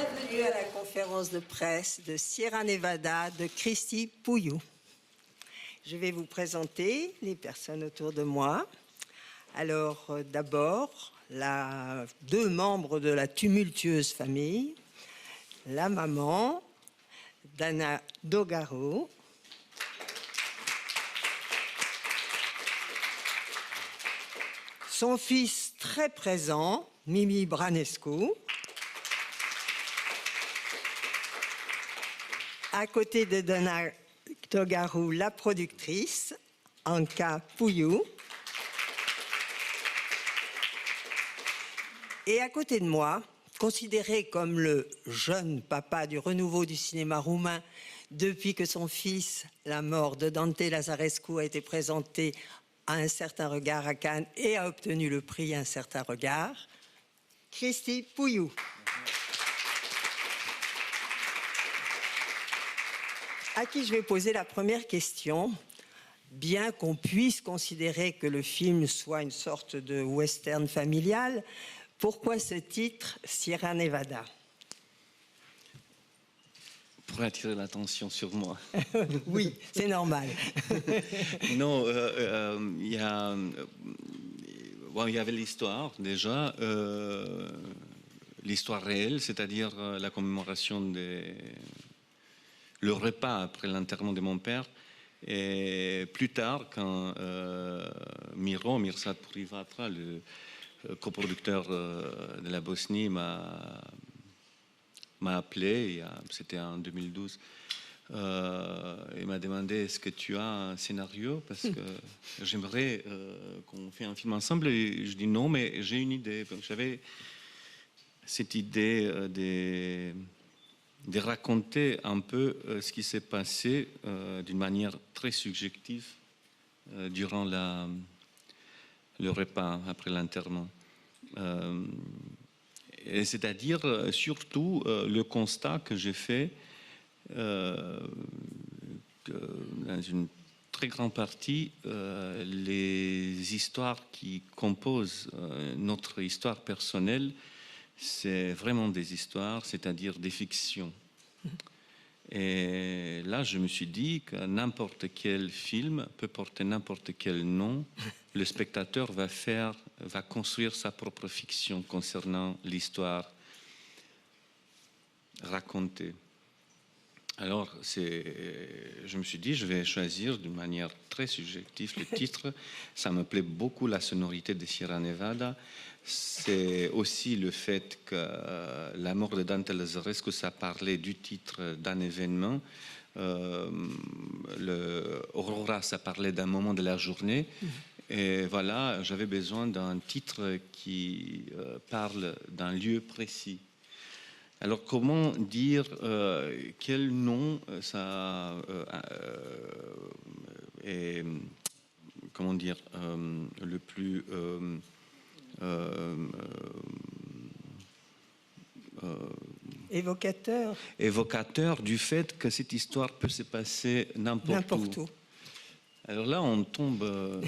Bienvenue à la conférence de presse de Sierra Nevada de Christy Pouillou. Je vais vous présenter les personnes autour de moi. Alors, d'abord, deux membres de la tumultueuse famille, la maman, Dana Dogaro, son fils très présent, Mimi Branescu, à côté de Dana Dogaro, la productrice, Anka Pouillou. Et à côté de moi, considéré comme le jeune papa du renouveau du cinéma roumain depuis que son fils, La mort de Dante Lazarescu, a été présenté à Un certain regard à Cannes et a obtenu le prix Un certain regard, Christy Pouillou. À qui je vais poser la première question. Bien qu'on puisse considérer que le film soit une sorte de western familial, pourquoi ce titre, Sierra Nevada? Pour attirer l'attention sur moi. Oui, c'est normal. Non, il y avait l'histoire déjà, l'histoire réelle, c'est-à-dire la commémoration le repas après l'enterrement de mon père. Et plus tard, quand Mirsad Pourivatra, le coproducteur de la Bosnie, m'a appelé, c'était en 2012, il m'a demandé est-ce que tu as un scénario parce que j'aimerais qu'on fasse un film ensemble. Et je dis non, mais j'ai une idée. J'avais cette idée de raconter un peu ce qui s'est passé d'une manière très subjective durant le repas après l'enterrement. C'est-à-dire surtout le constat que j'ai fait que dans une très grande partie les histoires qui composent notre histoire personnelle, c'est vraiment des histoires, c'est-à-dire des fictions. Et là, je me suis dit que n'importe quel film peut porter n'importe quel nom. Le spectateur va construire sa propre fiction concernant l'histoire racontée. Alors, je me suis dit, je vais choisir d'une manière très subjective le titre. Ça me plaît beaucoup, la sonorité de Sierra Nevada. C'est aussi le fait que La mort de Dante Lazarescu, ça parlait du titre d'un événement. Aurora, ça parlait d'un moment de la journée. Et voilà, j'avais besoin d'un titre qui parle d'un lieu précis. Alors, comment dire quel nom ça est, comment dire, le plus évocateur du fait que cette histoire peut se passer n'importe où. Alors là, on tombe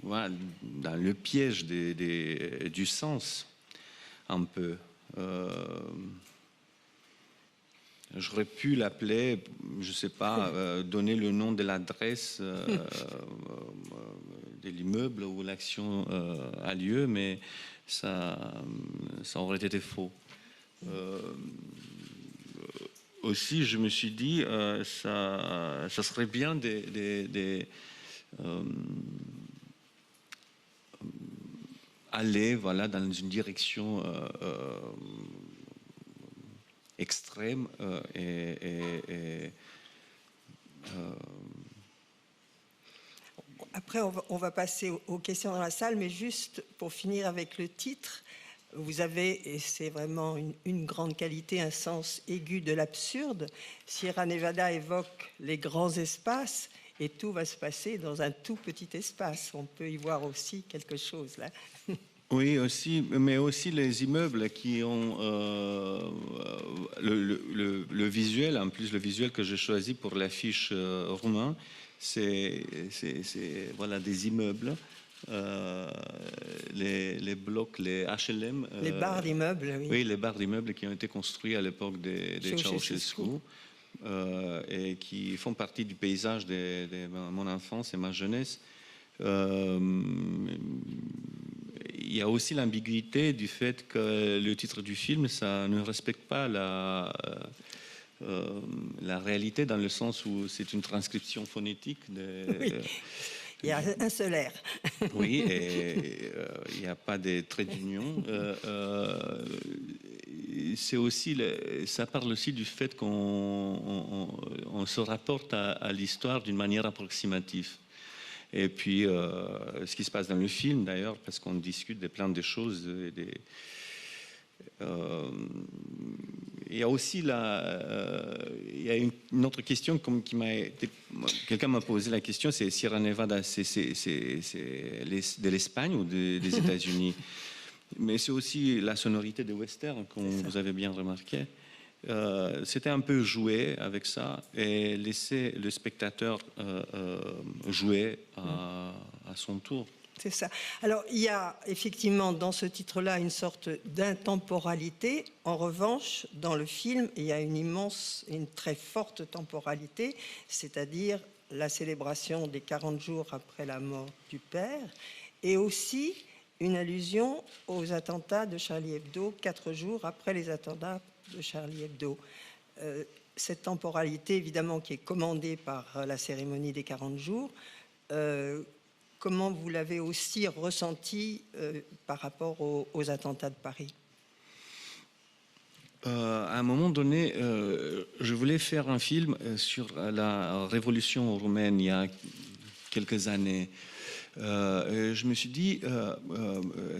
voilà, dans le piège du sens, un peu. J'aurais pu l'appeler, je ne sais pas, donner le nom de l'adresse de l'immeuble où l'action a lieu, mais ça aurait été faux. Aussi, je me suis dit, ça serait bien aller voilà, dans une direction extrême Après, on va passer aux questions dans la salle, mais juste pour finir avec le titre, vous avez, et c'est vraiment une grande qualité, un sens aigu de l'absurde. Sierra Nevada évoque les grands espaces et tout va se passer dans un tout petit espace. On peut y voir aussi quelque chose là. Oui, aussi, mais aussi les immeubles qui ont le visuel, en plus le visuel que j'ai choisi pour l'affiche roumain, c'est voilà, des immeubles les blocs, les HLM. Les barres d'immeubles, oui. Oui, les barres d'immeubles qui ont été construits à l'époque des Ceausescu et qui font partie du paysage de mon enfance et ma jeunesse. Il y a aussi l'ambiguïté du fait que le titre du film, ça ne respecte pas la réalité dans le sens où c'est une transcription phonétique. Oui. Il y a un seul R. Oui, et il n'y a pas de traits d'union. C'est aussi, ça parle aussi du fait qu'on se rapporte à l'histoire d'une manière approximative. Et puis, ce qui se passe dans le film, d'ailleurs, parce qu'on discute de plein de choses. Il y a aussi il y a une autre question qui m'a été... Quelqu'un m'a posé la question, c'est Sierra Nevada, c'est de l'Espagne ou des États-Unis? Mais c'est aussi la sonorité des westerns, comme vous avez bien remarqué. C'était un peu jouer avec ça et laisser le spectateur jouer à son tour. C'est ça. Alors, il y a effectivement dans ce titre-là une sorte d'intemporalité. En revanche, dans le film, il y a une très forte temporalité, c'est-à-dire la célébration des 40 jours après la mort du père, et aussi une allusion aux attentats de Charlie Hebdo, 4 jours après les attentats de Charlie Hebdo. Cette temporalité, évidemment, qui est commandée par la cérémonie des 40 jours, comment vous l'avez aussi ressenti par rapport aux attentats de Paris? À un moment donné, je voulais faire un film sur la révolution roumaine il y a quelques années. Je me suis dit,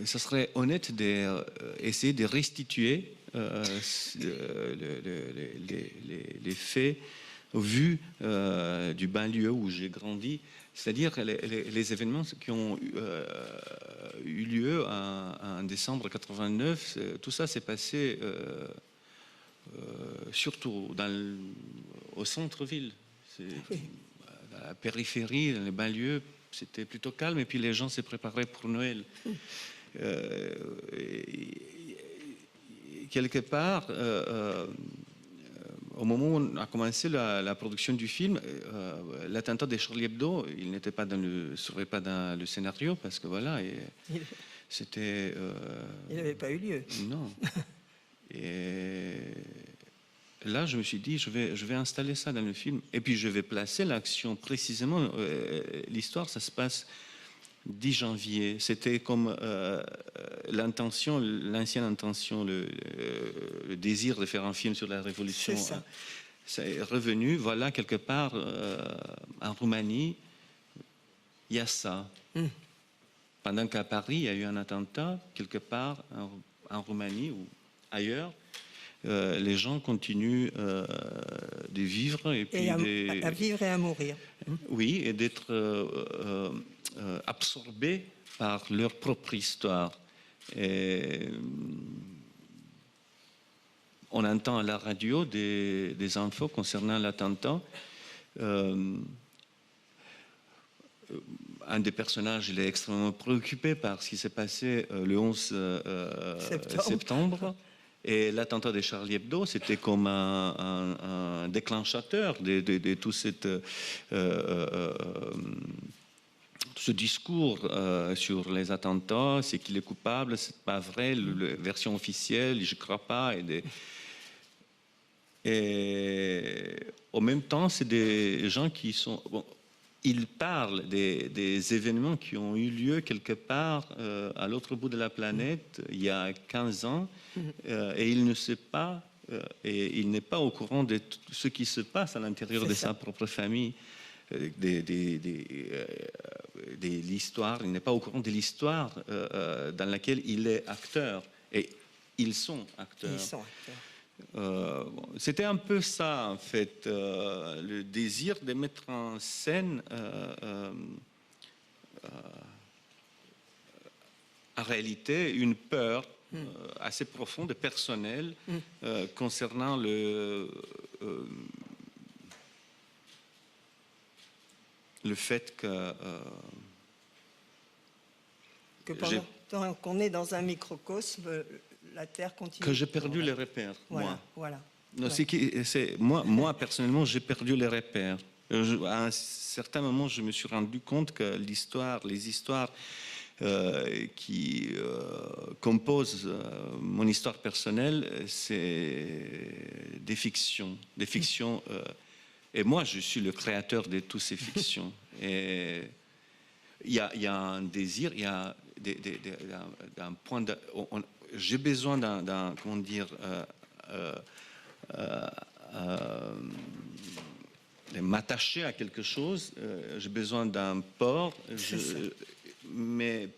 ça serait honnête d'essayer de restituer les faits vus du banlieue où j'ai grandi. C'est-à-dire les événements qui ont eu lieu en décembre 89, tout ça s'est passé surtout au centre-ville. À la périphérie, dans les banlieues, c'était plutôt calme et puis les gens se préparaient pour Noël. Quelque part, au moment où on a commencé la production du film, l'attentat de Charlie Hebdo, il n'était pas serait pas dans le scénario parce que voilà, c'était. Il n'avait pas eu lieu. Non. Et là, je me suis dit, je vais installer ça dans le film, et puis je vais placer l'action précisément. L'histoire, ça se passe 10 janvier. C'était comme l'intention, l'ancienne intention, le désir de faire un film sur la Révolution. C'est ça. Ça est revenu, voilà, quelque part en Roumanie, il y a ça. Pendant qu'à Paris, il y a eu un attentat, quelque part en Roumanie ou ailleurs, les gens continuent de vivre et puis à vivre et à mourir. Oui, et d'être absorbés par leur propre histoire. Et on entend à la radio des infos concernant l'attentat. Un des personnages, il est extrêmement préoccupé par ce qui s'est passé le 11 septembre. Et l'attentat de Charlie Hebdo, c'était comme un déclenchateur de tout ce discours sur les attentats, c'est qu'il est coupable, c'est pas vrai, la version officielle, je crois pas. Et en même temps, c'est des gens qui sont... Bon, ils parlent des événements qui ont eu lieu quelque part à l'autre bout de la planète il y a 15 ans et il ne sait pas, et il n'est pas au courant de ce qui se passe à l'intérieur de sa propre famille, de l'histoire. Il n'est pas au courant de l'histoire dans laquelle il est acteur. Et ils sont acteurs. Ils sont acteurs. C'était un peu ça, en fait, le désir de mettre en scène en réalité une peur assez profonde et personnelle concernant le fait que Que pendant tant qu'on est dans un microcosme, la Terre continue. Que j'ai perdu les repères, voilà, moi. Voilà. Non, moi, personnellement, j'ai perdu les repères. À un certain moment, je me suis rendu compte que les histoires qui composent mon histoire personnelle, c'est des fictions. Et moi, je suis le créateur de toutes ces fictions. Et il y a un désir, il y a un point de... J'ai besoin d'un comment dire... de m'attacher à quelque chose, j'ai besoin d'un port, mais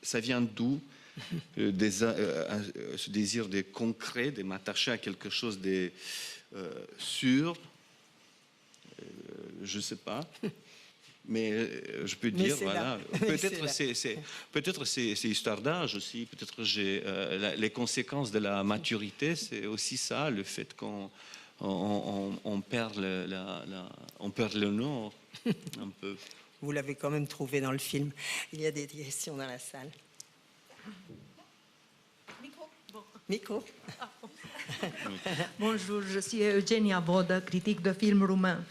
ça vient d'où ce désir de concret, de m'attacher à quelque chose de sûr, je ne sais pas. Mais je peux dire, voilà, peut-être c'est histoire d'âge aussi, peut-être j'ai les conséquences de la maturité, c'est aussi ça, le fait qu'on perd on perd le nord un peu. Vous l'avez quand même trouvé dans le film. Il y a des questions dans la salle. Micro. Bonjour, je suis Eugenia Vodă, critique de film roumain.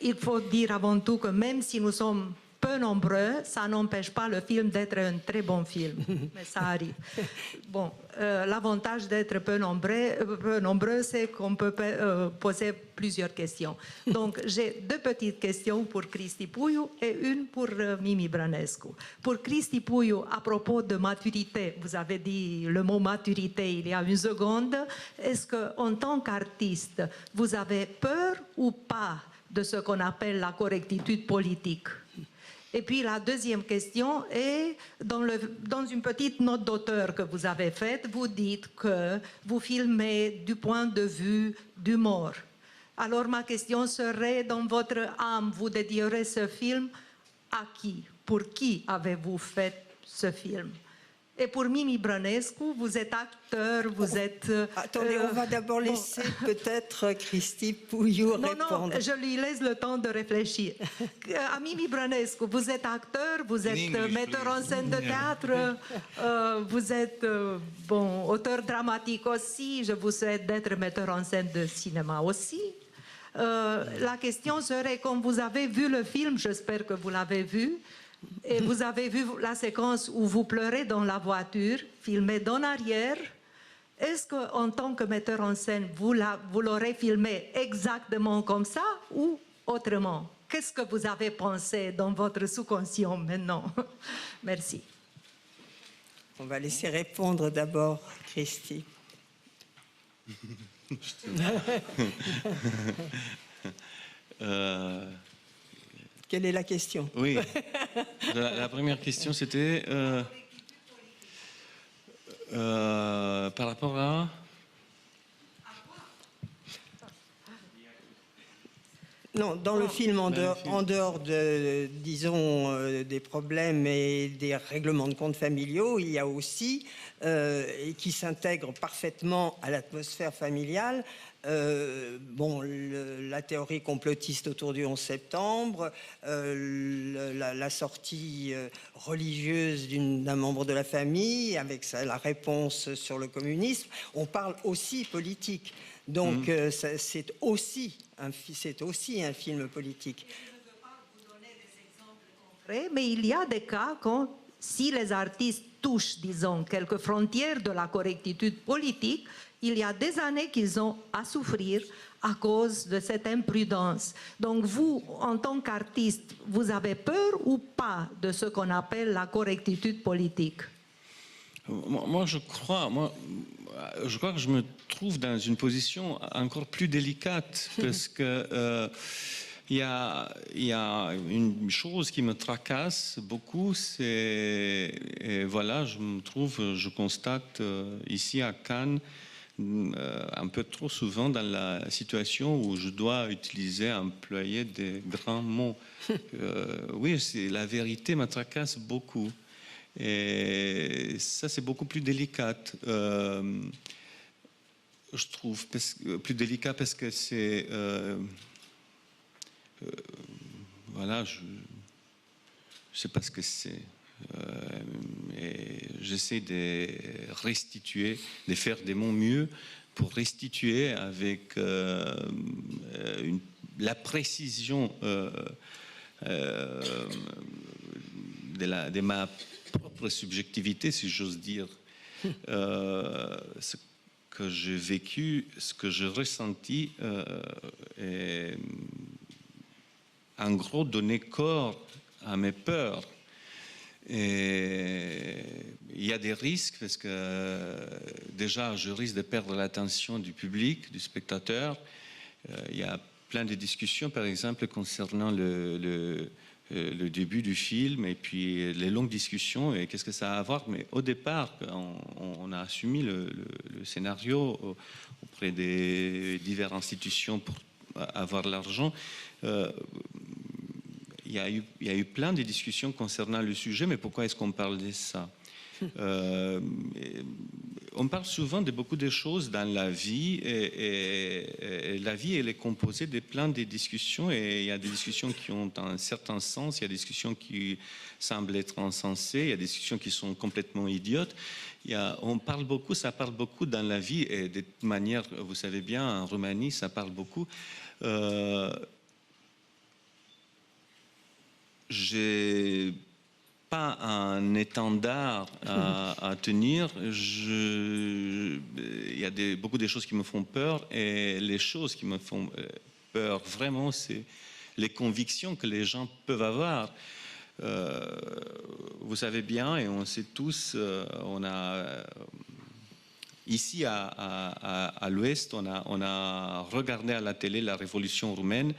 Il faut dire avant tout que même si nous sommes peu nombreux, ça n'empêche pas le film d'être un très bon film. Mais ça arrive. Bon, l'avantage d'être peu nombreux, c'est qu'on peut poser plusieurs questions. Donc, j'ai deux petites questions pour Cristi Puiu et une pour Mimi Brănescu. Pour Cristi Puiu, à propos de maturité, vous avez dit le mot maturité il y a une seconde. Est-ce qu'en tant qu'artiste, vous avez peur ou pas de ce qu'on appelle la correctitude politique? Et puis la deuxième question est, dans une petite note d'auteur que vous avez faite, vous dites que vous filmez du point de vue du mort. Alors ma question serait, dans votre âme, vous dédierez ce film à qui? Pour qui avez-vous fait ce film? Et pour Mimi Brănescu, vous êtes acteur, vous êtes... Attendez, on va d'abord laisser peut-être Cristi Puiu répondre. Non, je lui laisse le temps de réfléchir. À Mimi Brănescu, vous êtes acteur, vous êtes metteur en scène de théâtre, vous êtes auteur dramatique aussi, je vous souhaite d'être metteur en scène de cinéma aussi. La question serait, quand vous avez vu le film, j'espère que vous l'avez vu, et vous avez vu la séquence où vous pleurez dans la voiture, filmée d'en arrière. Est-ce qu'en tant que metteur en scène, vous l'aurez filmé exactement comme ça ou autrement? Qu'est-ce que vous avez pensé dans votre sous-conscient maintenant? Merci. On va laisser répondre d'abord Cristi. Quelle est la question? Oui, la première question c'était par rapport à... Non, dans le film, en dehors de, disons, des problèmes et des règlements de comptes familiaux, il y a aussi, et qui s'intègre parfaitement à l'atmosphère familiale, la théorie complotiste autour du 11 septembre, la sortie religieuse d'un membre de la famille, avec la réponse sur le communisme. On parle aussi politique. Donc, c'est aussi un film politique. Je ne veux pas vous donner des exemples concrets, mais il y a des cas quand, si les artistes touchent, disons, quelques frontières de la correctitude politique, il y a des années qu'ils ont à souffrir à cause de cette imprudence. Donc vous, en tant qu'artiste, vous avez peur ou pas de ce qu'on appelle la correctitude politique? Moi, je crois que je me trouve dans une position encore plus délicate parce que il y a une chose qui me tracasse beaucoup, je constate ici à Cannes un peu trop souvent dans la situation où je dois employer des grands mots. Oui, la vérité me tracasse beaucoup. Et ça, c'est beaucoup plus délicat. Je trouve plus délicat parce que c'est... je ne sais pas ce que c'est. j'essaie de restituer, de faire de mon mieux pour restituer avec la précision de ma propre subjectivité, si j'ose dire, ce que j'ai vécu, ce que j'ai ressenti, et en gros donner corps à mes peurs. Et il y a des risques parce que déjà je risque de perdre l'attention du public, du spectateur. Il y a plein de discussions par exemple concernant le début du film et puis les longues discussions et qu'est-ce que ça a à voir. Mais au départ, on a assumé le scénario auprès des diverses institutions pour avoir l'argent. Il y a eu plein de discussions concernant le sujet, mais pourquoi est-ce qu'on parle de ça? On parle souvent de beaucoup de choses dans la vie et la vie elle est composée de plein de discussions et il y a des discussions qui ont un certain sens, il y a des discussions qui semblent être insensées, il y a des discussions qui sont complètement idiotes. Ça parle beaucoup dans la vie et de toute manière, vous savez bien, en Roumanie, ça parle beaucoup. J'ai pas un étendard à tenir. Il y a beaucoup de choses qui me font peur et les choses qui me font peur vraiment, c'est les convictions que les gens peuvent avoir. Vous savez bien et on sait tous, on a ici à l'Ouest, on a regardé à la télé la révolution roumaine.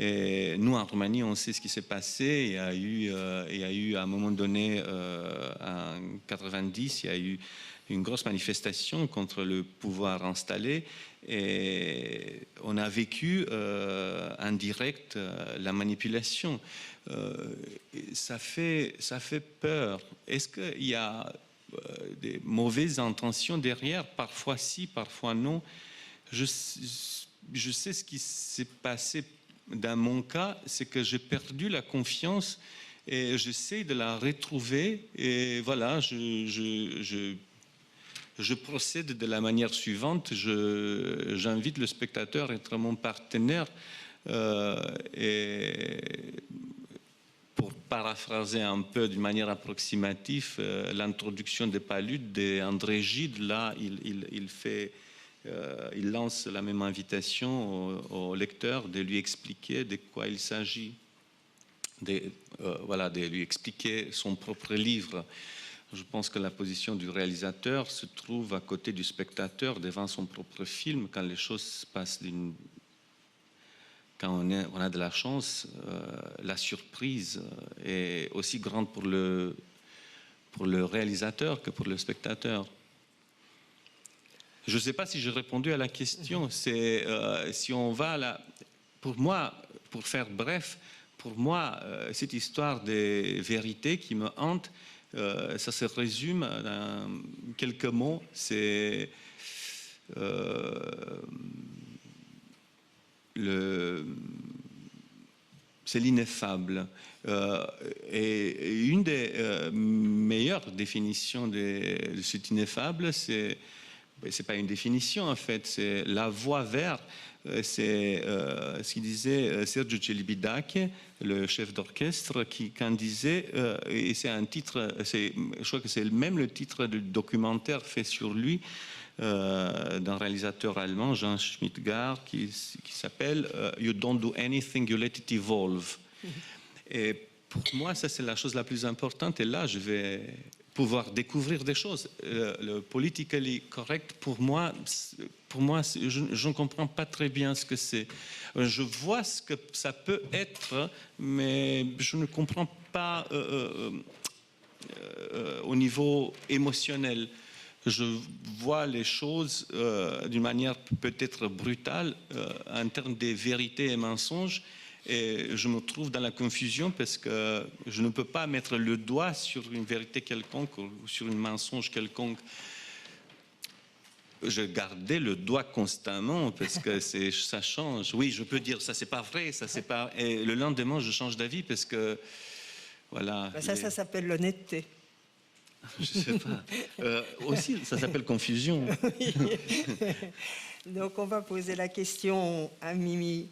Et nous, en Roumanie, on sait ce qui s'est passé. Il y a eu à un moment donné, en 90, il y a eu une grosse manifestation contre le pouvoir installé. Et on a vécu en direct la manipulation. Ça fait peur. Est-ce qu'il y a des mauvaises intentions derrière? Parfois si, parfois non. Je sais ce qui s'est passé. Dans mon cas, c'est que j'ai perdu la confiance et j'essaie de la retrouver. Et voilà, je procède de la manière suivante. J'invite le spectateur à être mon partenaire. Et pour paraphraser un peu d'une manière approximative, l'introduction de Palude d'André Gide, là, il lance la même invitation au lecteur de lui expliquer de quoi il s'agit, de lui expliquer son propre livre. Je pense que la position du réalisateur se trouve à côté du spectateur devant son propre film. Quand les choses se passent quand on a de la chance, la surprise est aussi grande pour le réalisateur que pour le spectateur. Je ne sais pas si j'ai répondu à la question. C'est si on va là, pour moi, pour faire bref, pour moi, cette histoire des vérités qui me hante, ça se résume dans quelques mots. C'est l'ineffable. Et une des meilleures définitions de cet ineffable, c'est pas une définition en fait, c'est la voie vers. C'est ce qu'il disait Sergiu Celibidache, le chef d'orchestre, qui quand disait, et c'est un titre, je crois que c'est même le titre du documentaire fait sur lui, d'un réalisateur allemand, Jean Schmittgar, qui s'appelle You don't do anything, you let it evolve. Et pour moi, ça c'est la chose la plus importante. Et là, je vais pouvoir découvrir des choses. Le politically correct, pour moi, je ne comprends pas très bien ce que c'est. Je vois ce que ça peut être, mais je ne comprends pas au niveau émotionnel. Je vois les choses d'une manière peut-être brutale en termes de vérité et mensonges. Et je me trouve dans la confusion parce que je ne peux pas mettre le doigt sur une vérité quelconque ou sur un mensonge quelconque. Je gardais le doigt constamment parce que ça change. Oui, je peux dire ça c'est pas vrai, ça c'est pas. Et le lendemain, je change d'avis parce que voilà. Ça s'appelle l'honnêteté. Je sais pas. Aussi, ça s'appelle confusion. Donc, on va poser la question à Mimi.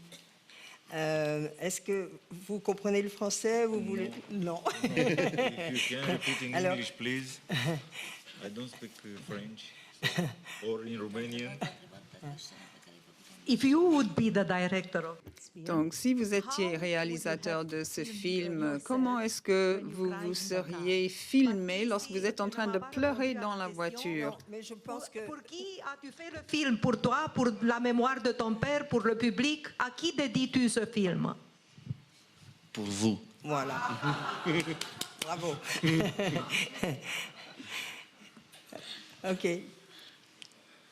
Est-ce que vous comprenez le français? Vous voulez... Non. If you can repeat in Alors- English, please. I don't speak French or in Romanian. If you would be the director of this film, Donc, si vous étiez réalisateur de ce film, comment est-ce que vous vous seriez filmé lorsque vous êtes en train de pleurer dans la voiture? Mais je pense que... pour qui as-tu fait le film? Pour toi, pour la mémoire de ton père, pour le public? À qui dédies-tu ce film? Pour vous. Voilà. Bravo. OK.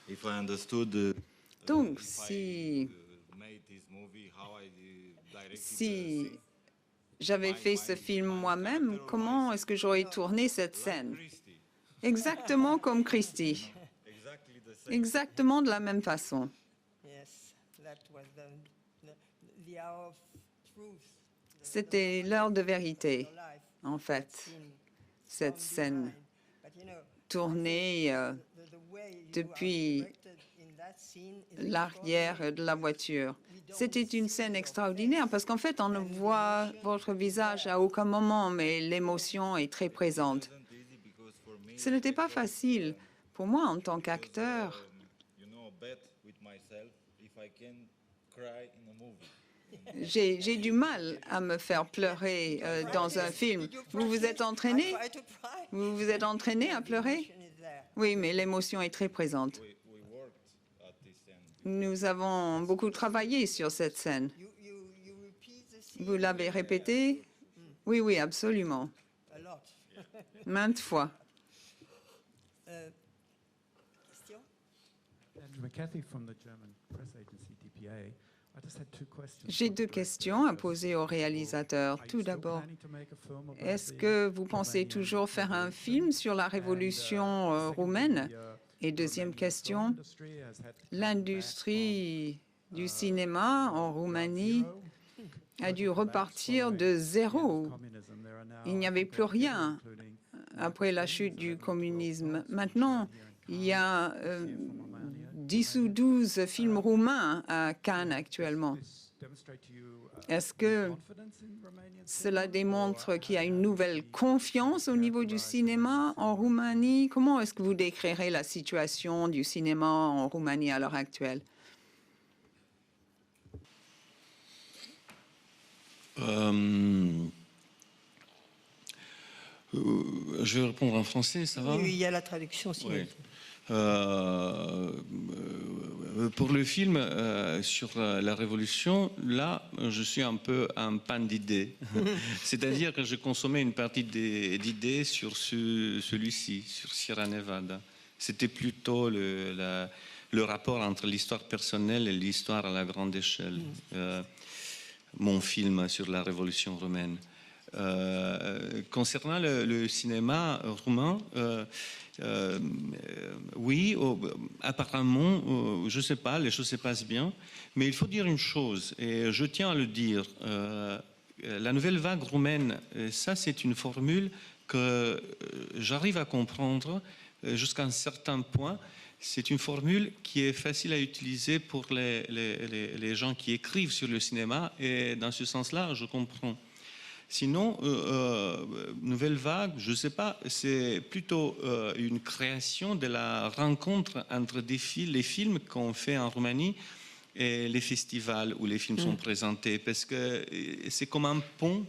If I understood, Donc, if si, I made this movie, how I directed si j'avais fait ce film moi-même, comment est-ce que j'aurais tourné cette scène? Christie, Exactement comme Christie. exactly the same. Exactement de la même façon. Yes, that was the hour of truth. C'était l'heure de vérité, Life en fait, scene cette from scène behind. But you know, tournée the way you depuis are directed in that scene is l'arrière de la voiture. C'était une scène extraordinaire parce qu'en fait, on ne voit votre visage à aucun moment, mais l'émotion est très présente. Easy because for me, Ce n'était pas facile pour moi en tant qu'acteur. you know, bet with myself if I can cry in a movie. J'ai du mal à me faire pleurer dans un film. Vous vous êtes entraîné? I try to cry. Vous vous êtes entraîné à pleurer? Emotion is there. Oui, mais l'émotion est très présente. We worked at this scene. Nous avons beaucoup travaillé sur cette scène. You repeat the scene Vous l'avez répété? Oui, oui, absolument. a lot. Maintes fois. Question? Andrew McCarthy from the German press agency DPA. I just had two questions. J'ai for the deux director. questions à poser au réalisateur. Are you Tout still d'abord, planning to make a film about est-ce the que vous pensez Romanian toujours faire un revolution? film sur la révolution And, roumaine? secondly, Et deuxième Romanian question, film industry has had to cut l'industrie back du on, cinéma en Roumanie zero. a dû repartir de zéro. Communism. There are now, Il n'y I avait think, plus over rien including après la chute du communisme. Maintenant, il y a 10 ou 12 films roumains à Cannes actuellement. Est-ce que cela démontre qu'il y a une nouvelle confiance au niveau du cinéma en Roumanie? Comment est-ce que vous décrirez la situation du cinéma en Roumanie à l'heure actuelle? Je vais répondre en français, ça va? Oui, il y a la traduction aussi. Oui. Pour le film sur la Révolution, là, je suis un peu en panne d'idées. C'est-à-dire que j'ai consommé une partie d'idées sur celui-ci, sur Sierra Nevada. C'était plutôt le rapport entre l'histoire personnelle et l'histoire à la grande échelle. Mon film sur la Révolution romaine. Concernant le cinéma roumain, oui, apparemment, je ne sais pas, les choses se passent bien, mais il faut dire une chose, et je tiens à le dire, la nouvelle vague roumaine, ça c'est une formule que j'arrive à comprendre jusqu'à un certain point. C'est une formule qui est facile à utiliser pour les gens qui écrivent sur le cinéma, et dans ce sens-là, je comprends. Sinon, nouvelle vague, je ne sais pas, c'est plutôt une création de la rencontre entre les films qu'on fait en Roumanie et les festivals où les films sont présentés. Parce que c'est comme un pont,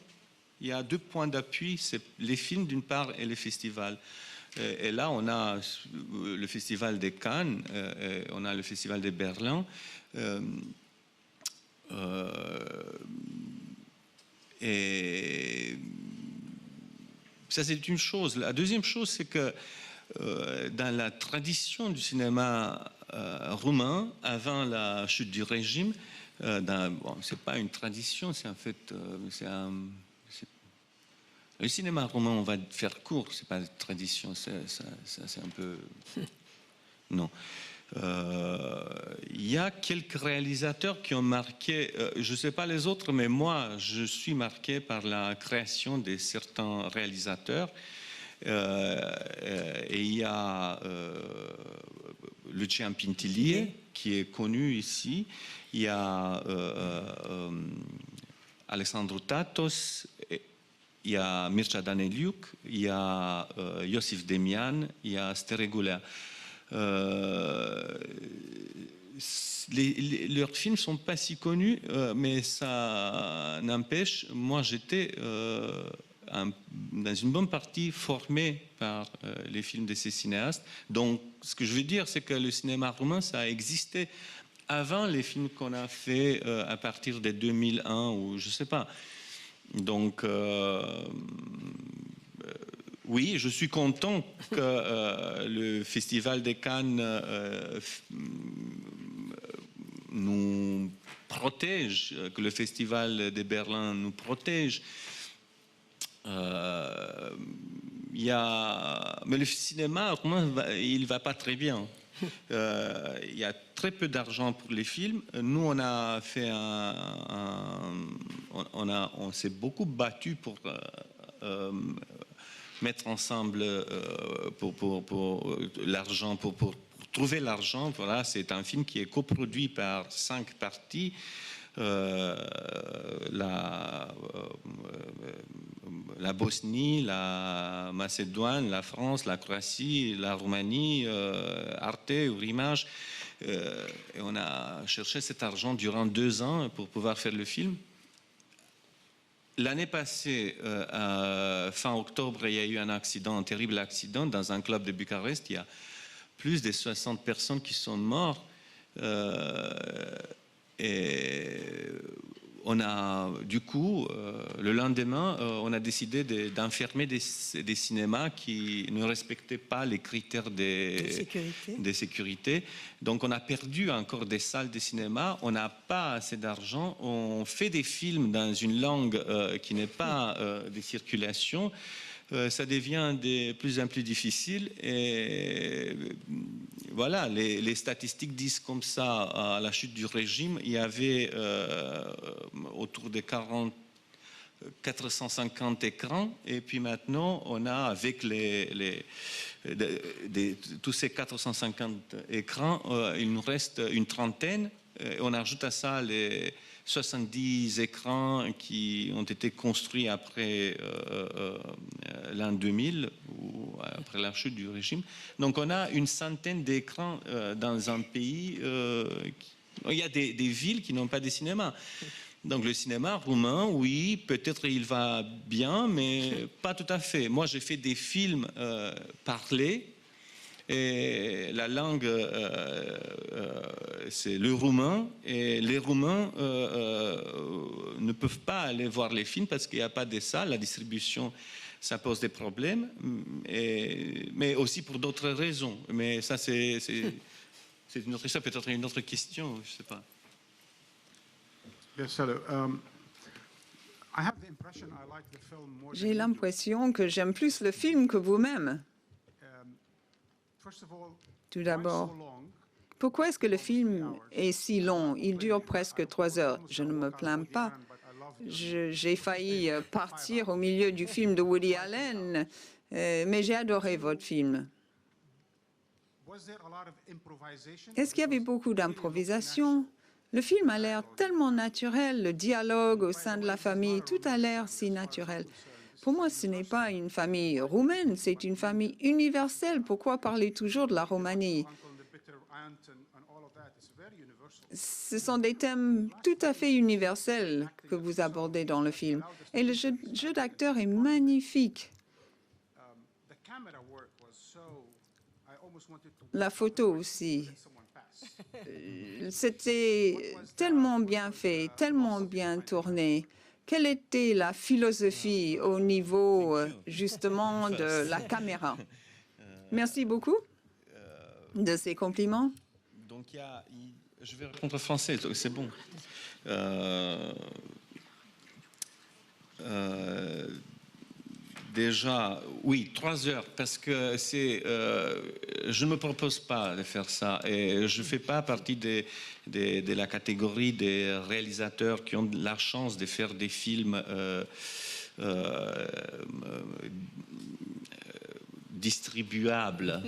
il y a deux points d'appui, c'est les films d'une part et les festivals. Et là, on a le festival de Cannes, on a le festival de Berlin. Et ça, c'est une chose. La deuxième chose, c'est que dans la tradition du cinéma roumain, avant la chute du régime, bon, c'est pas une tradition, c'est en fait, le cinéma roumain, on va faire court, c'est pas une tradition, c'est un peu, non. Il y a quelques réalisateurs qui ont marqué, je ne sais pas les autres, mais moi, je suis marqué par la création de certains réalisateurs. Et il y a Lucian Pintillier, qui est connu ici. Il y a Alexandru Tatos, il y a Mircea Daneliuc, il y a Iosif Demian, il y a Steregulea. Leurs films ne sont pas si connus, mais ça n'empêche, moi j'étais dans une bonne partie formé par les films de ces cinéastes. Donc ce que je veux dire, c'est que le cinéma roumain, ça a existé avant les films qu'on a fait à partir de 2001 ou je ne sais pas. Donc oui, je suis content que le Festival de Cannes nous protège, que le Festival de Berlin nous protège. Mais le cinéma roumain, il ne va pas très bien. Il y a très peu d'argent pour les films. Nous, on a fait on s'est beaucoup battu pour mettre ensemble pour l'argent, pour trouver l'argent. Voilà, c'est un film qui est coproduit par 5 parties. La Bosnie, la Macédoine, la France, la Croatie, la Roumanie, Arte, Eurimage. Et on a cherché cet argent durant 2 ans pour pouvoir faire le film. L'année passée, fin octobre, il y a eu un terrible accident dans un club de Bucarest. Il y a plus de 60 personnes qui sont mortes. Et on a, du coup, le lendemain, on a décidé d'enfermer des cinémas qui ne respectaient pas les critères de sécurité. Donc, on a perdu encore des salles de cinéma. On n'a pas assez d'argent. On fait des films dans une langue qui n'est pas de circulation. Ça devient de plus en plus difficile et voilà, les statistiques disent comme ça. À la chute du régime, il y avait autour de 450 écrans et puis maintenant on a avec tous ces 450 écrans, il nous reste une trentaine. On ajoute à ça les 70 écrans qui ont été construits après l'an 2000 ou après la chute du régime. Donc on a une centaine d'écrans dans un pays. Il y a des villes qui n'ont pas de cinéma. Donc le cinéma roumain, oui, peut-être il va bien, mais pas tout à fait. Moi, j'ai fait des films parlés. Et la langue, c'est le roumain. Et les Roumains ne peuvent pas aller voir les films parce qu'il n'y a pas de salles. La distribution, ça pose des problèmes. Mais aussi pour d'autres raisons. Mais ça, c'est une autre histoire, peut-être une autre question, je ne sais pas. J'ai l'impression que j'aime plus le film que vous-même. Tout d'abord, pourquoi est-ce que le film est si long? Il dure presque 3 heures. Je ne me plains pas. J'ai failli partir au milieu du film de Woody Allen, mais j'ai adoré votre film. Est-ce qu'il y avait beaucoup d'improvisation? Le film a l'air tellement naturel, le dialogue au sein de la famille, tout a l'air si naturel. Pour moi, ce n'est pas une famille roumaine, c'est une famille universelle. Pourquoi parler toujours de la Roumanie? Ce sont des thèmes tout à fait universels que vous abordez dans le film. Et le jeu d'acteur est magnifique. La photo aussi. C'était tellement bien fait, tellement bien tourné. Quelle était la philosophie au niveau, justement, de la caméra? Merci beaucoup de ces compliments. Donc, je vais répondre en français, c'est bon. Déjà, oui, 3 heures, parce que je ne me propose pas de faire ça. Et je ne fais pas partie de la catégorie des réalisateurs qui ont la chance de faire des films distribuable.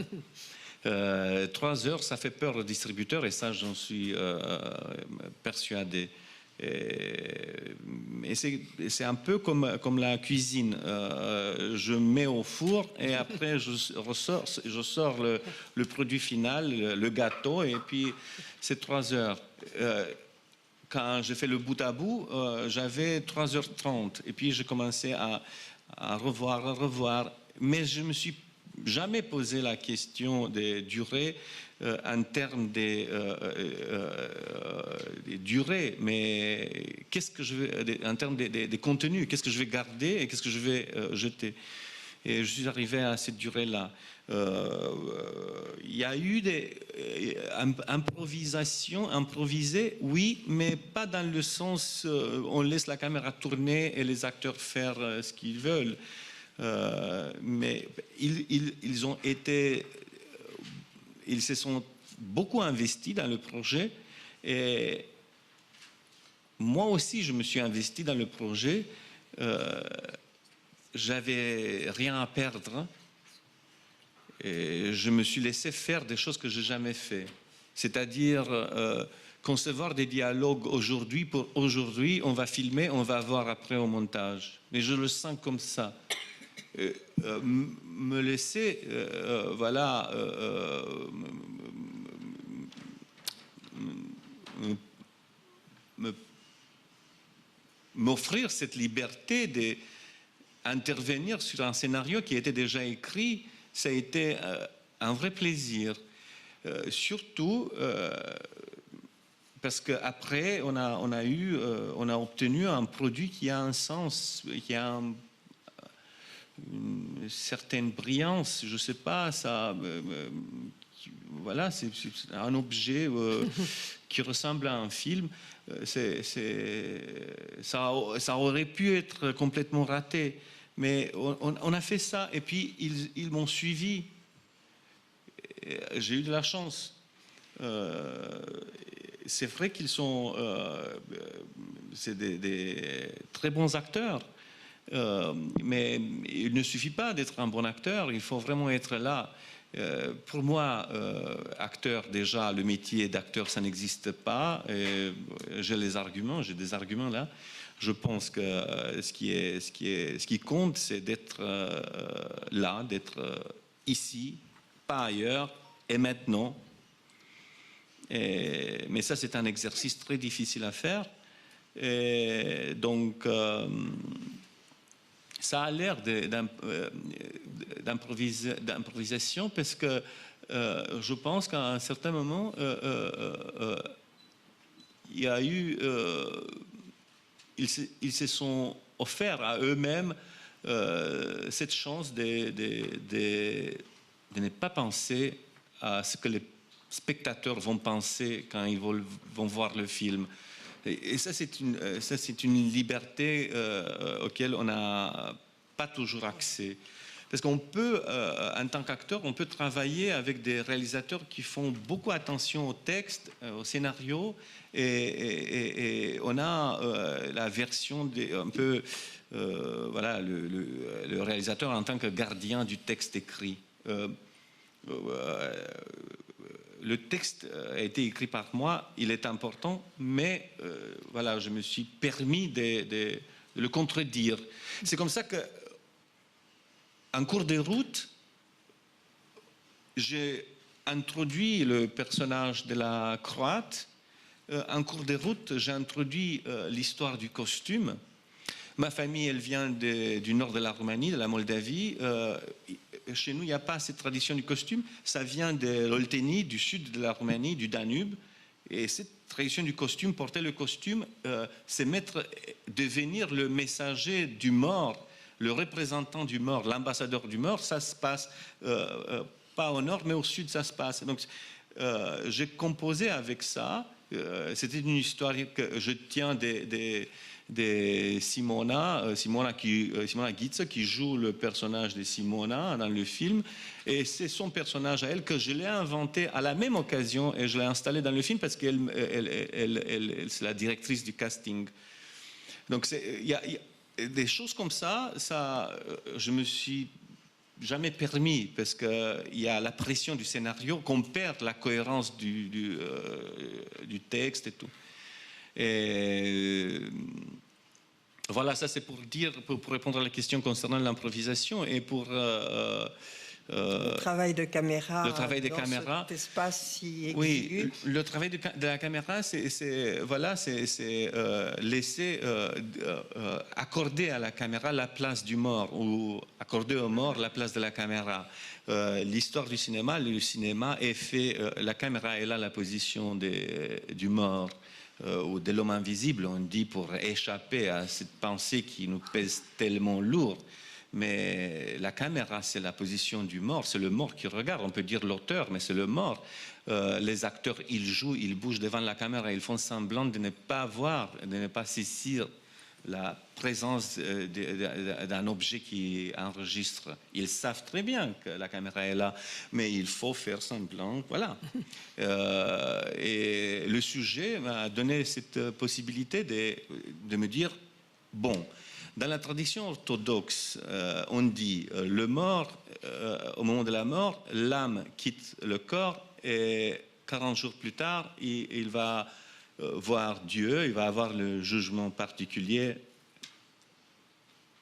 3 heures, ça fait peur au distributeur et ça, j'en suis persuadé. Et c'est un peu comme la cuisine. Je mets au four et après je sors le produit final, le gâteau, et puis c'est 3 heures. Quand j'ai fait le bout à bout, j'avais 3h30 et puis j'ai commencé à revoir. Mais je me suis jamais posé la question des durées en termes des durées, mais qu'est-ce que je vais, en termes des contenus, qu'est-ce que je vais garder et qu'est-ce que je vais jeter. Et je suis arrivé à cette durée-là. Il y a eu des improvisations, improvisées, oui, mais pas dans le sens on laisse la caméra tourner et les acteurs faire ce qu'ils veulent. Mais ils ont été, ils se sont beaucoup investis dans le projet et moi aussi je me suis investi dans le projet. J'avais rien à perdre et je me suis laissé faire des choses que j'ai jamais fait, c'est-à-dire concevoir des dialogues aujourd'hui pour aujourd'hui, on va filmer, on va voir après au montage, mais je le sens comme ça. Me laisser voilà m'offrir cette liberté d'intervenir sur un scénario qui était déjà écrit, ça a été un vrai plaisir. Surtout parce qu'après, on a obtenu un produit qui a un sens, qui a une certaine brillance, je ne sais pas, ça, voilà, c'est un objet qui ressemble à un film. Ça aurait pu être complètement raté, mais on a fait ça et puis ils m'ont suivi. J'ai eu de la chance. C'est vrai qu'ils sont c'est des très bons acteurs. Mais il ne suffit pas d'être un bon acteur, il faut vraiment être là. Pour moi, acteur, déjà, le métier d'acteur, ça n'existe pas. J'ai des arguments là. Je pense que ce qui compte, c'est d'être là, d'être ici, pas ailleurs, et maintenant. Mais ça, c'est un exercice très difficile à faire. Et donc, ça a l'air d'improvisation parce que je pense qu'à un certain moment, il y a eu, ils se sont offerts à eux-mêmes cette chance de ne pas penser à ce que les spectateurs vont penser quand ils vont voir le film. Et ça, c'est une liberté auquel on n'a pas toujours accès. Parce qu'on peut, en tant qu'acteur, on peut travailler avec des réalisateurs qui font beaucoup attention au texte, au scénario, et on a la version un peu, voilà, le réalisateur en tant que gardien du texte écrit. Le texte a été écrit par moi, il est important, mais voilà, je me suis permis de le contredire. C'est comme ça que, en cours de route, j'ai introduit le personnage de la Croate. En cours de route, j'ai introduit l'histoire du costume. Ma famille, elle vient du nord de la Roumanie, de la Moldavie. Chez nous, il n'y a pas cette tradition du costume. Ça vient de l'Oltenie, du sud de la Roumanie, du Danube. Et cette tradition du costume, porter le costume, c'est devenir le messager du mort, le représentant du mort, l'ambassadeur du mort. Ça se passe pas au nord, mais au sud, ça se passe. Donc, j'ai composé avec ça. C'était une histoire que je tiens de Simona Ghiță, qui joue le personnage de Simona dans le film, et c'est son personnage à elle que je l'ai inventé à la même occasion et je l'ai installé dans le film parce qu'elle c'est la directrice du casting. Donc il y a des choses comme ça, je me suis jamais permis parce qu'il y a la pression du scénario qu'on perd la cohérence du texte et tout. Et voilà, ça c'est pour dire, pour répondre à la question concernant l'improvisation et pour le travail de caméra. Le travail de dans caméra. cet espace si exigu. Oui, le travail de la caméra, c'est laisser accorder à la caméra la place du mort ou accorder au mort la place de la caméra. L'histoire du cinéma, le cinéma est fait, la caméra est là la position du mort ou de l'homme invisible, on dit, pour échapper à cette pensée qui nous pèse tellement lourd. Mais la caméra, c'est la position du mort, c'est le mort qui regarde, on peut dire l'auteur, mais c'est le mort. Les acteurs, ils jouent, ils bougent devant la caméra, ils font semblant de ne pas voir, de ne pas saisir la présence d'un objet qui enregistre. Ils savent très bien que la caméra est là, mais il faut faire semblant, voilà. Et le sujet m'a donné cette possibilité de me dire, bon, dans la tradition orthodoxe, on dit le mort, au moment de la mort, l'âme quitte le corps et 40 jours plus tard, il va voir Dieu, il va avoir le jugement particulier.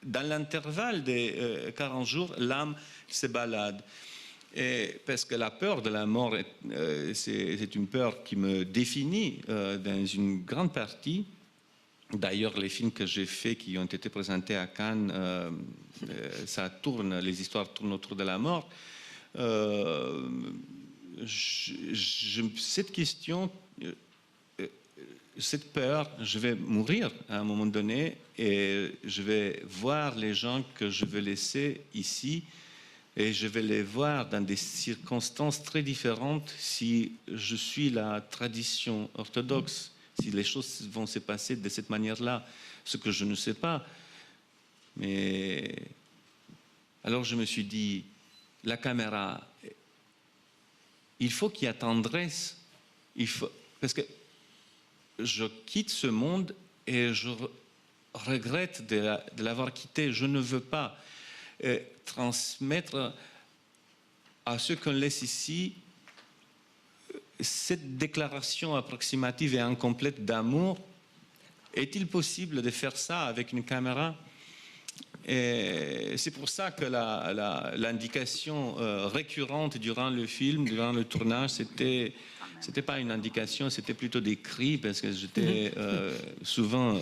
Dans l'intervalle des 40 jours, l'âme se balade. Et parce que la peur de la mort, c'est une peur qui me définit dans une grande partie. D'ailleurs, les films que j'ai faits, qui ont été présentés à Cannes, ça tourne, les histoires tournent autour de la mort. Cette question, cette peur, je vais mourir à un moment donné et je vais voir les gens que je vais laisser ici et je vais les voir dans des circonstances très différentes si je suis la tradition orthodoxe. Si les choses vont se passer de cette manière-là, ce que je ne sais pas. Mais alors je me suis dit, la caméra, il faut qu'il y ait tendresse. Parce que je quitte ce monde et je regrette de l'avoir quitté. Je ne veux pas transmettre à ceux qu'on laisse ici cette déclaration approximative et incomplète d'amour. Est-il possible de faire ça avec une caméra? Et c'est pour ça que l'indication récurrente durant le film, durant le tournage, c'était pas une indication, c'était plutôt des cris, parce que j'étais souvent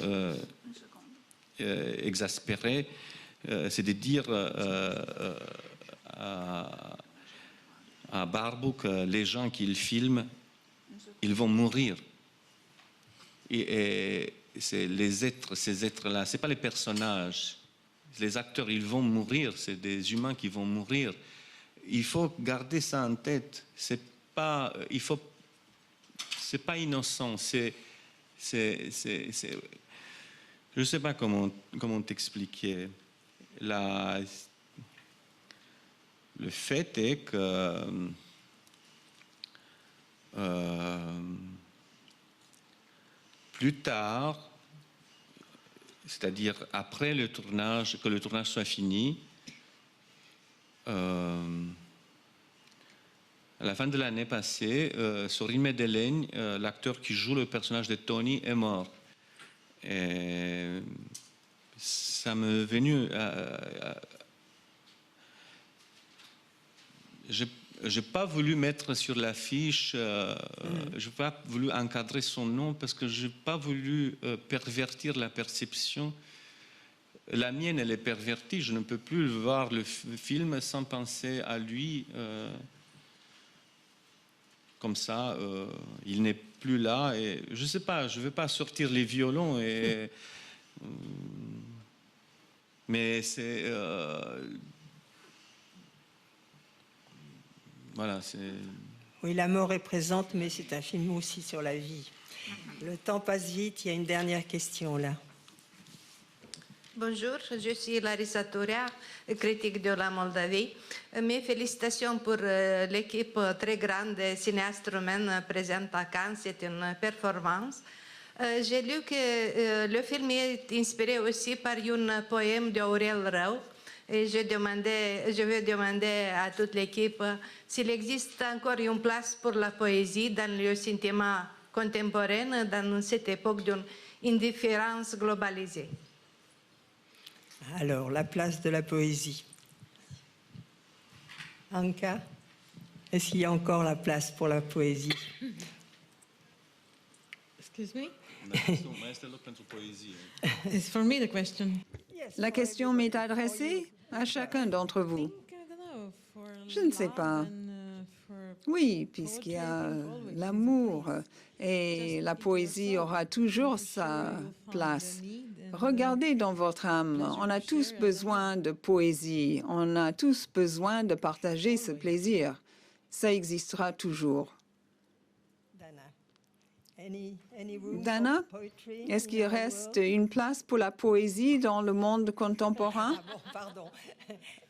exaspéré. C'est de dire à Barbu que les gens qu'ils filment, ils vont mourir. Et c'est les êtres, ces êtres-là, c'est pas les personnages. Les acteurs, ils vont mourir, c'est des humains qui vont mourir. Il faut garder ça en tête. C'est pas innocent. Je ne sais pas comment t'expliquer. Le fait est que plus tard, c'est-à-dire après le tournage, que le tournage soit fini, à la fin de l'année passée, Sorin Medellin, l'acteur qui joue le personnage de Tony, est mort. Et ça m'est venu je n'ai pas voulu mettre sur l'affiche, je n'ai pas voulu encadrer son nom parce que je n'ai pas voulu pervertir la perception. La mienne, elle est pervertie. Je ne peux plus voir le film sans penser à lui. Comme ça, il n'est plus là. Et je ne sais pas, je ne vais pas sortir les violons. Mais c'est... Voilà, oui, la mort est présente, mais c'est un film aussi sur la vie. Le temps passe vite, il y a une dernière question là. Bonjour, je suis Larissa Tourea, critique de la Moldavie. Mes félicitations pour l'équipe très grande de cinéastes roumains présente à Cannes, c'est une performance. J'ai lu que le film est inspiré aussi par un poème d'Aurel Rău, Et je vais demander à toute l'équipe s'il existe encore une place pour la poésie dans le cinéma contemporain, dans cette époque d'une indifférence globalisée. Alors, la place de la poésie. Anka, est-ce qu'il y a encore la place pour la poésie? Excuse me? poésie. It's for me the question. La question m'est adressée à chacun d'entre vous. Je ne sais pas. Oui, puisqu'il y a l'amour et la poésie aura toujours sa place. Regardez dans votre âme, on a tous besoin de poésie, on a tous besoin de partager ce plaisir. Ça existera toujours. Dana, est-ce qu'il reste une place pour la poésie dans le monde contemporain? Ah bon, pardon.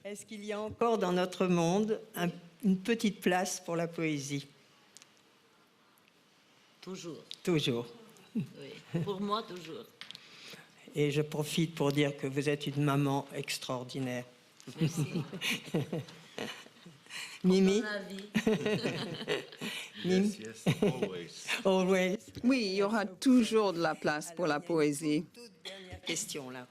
Est-ce qu'il y a encore dans notre monde une petite place pour la poésie? Toujours. Toujours. Oui. Pour moi, toujours. Et je profite pour dire que vous êtes une maman extraordinaire. Merci. Mimi? Pour ton avis. Mimi? Yes, always. Always. Oui, il y aura toujours de la place pour la poésie. Toute dernière question là.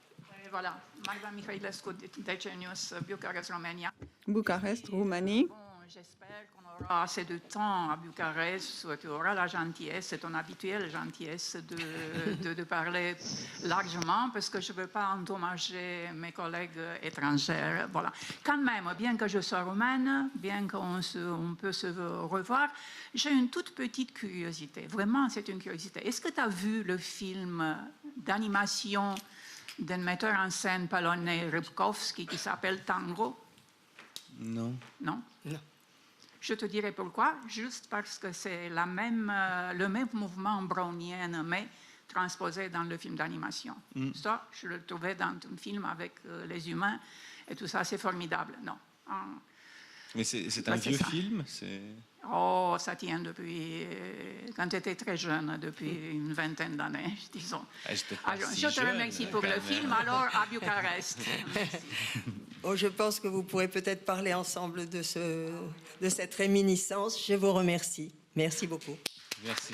Voilà, Magda Mihailescu, Decenius, Bucarest, Romania. Bucarest, Roumanie. Bon, j'espère qu'on aura assez de temps à Bucarest, tu auras la gentillesse, ton habituelle gentillesse de parler largement, parce que je ne veux pas endommager mes collègues étrangers. Voilà. Quand même, bien que je sois roumaine, bien qu'on peut se revoir, j'ai une toute petite curiosité. Vraiment, c'est une curiosité. Est-ce que tu as vu le film d'animation d'un metteur en scène polonais, Rybkowski, qui s'appelle Tango? Non. Non? Non. Je te dirai pourquoi, juste parce que c'est le même mouvement brownien, mais transposé dans le film d'animation. Ça, je le trouvais dans un film avec les humains, et tout ça, c'est formidable. Non. Mais c'est un vieux film? Oh, ça tient depuis quand tu étais très jeune, depuis une vingtaine d'années, disons. Je te remercie pour le film, alors à Bucarest. Merci. Oh, je pense que vous pourrez peut-être parler ensemble de cette réminiscence. Je vous remercie. Merci beaucoup. Merci.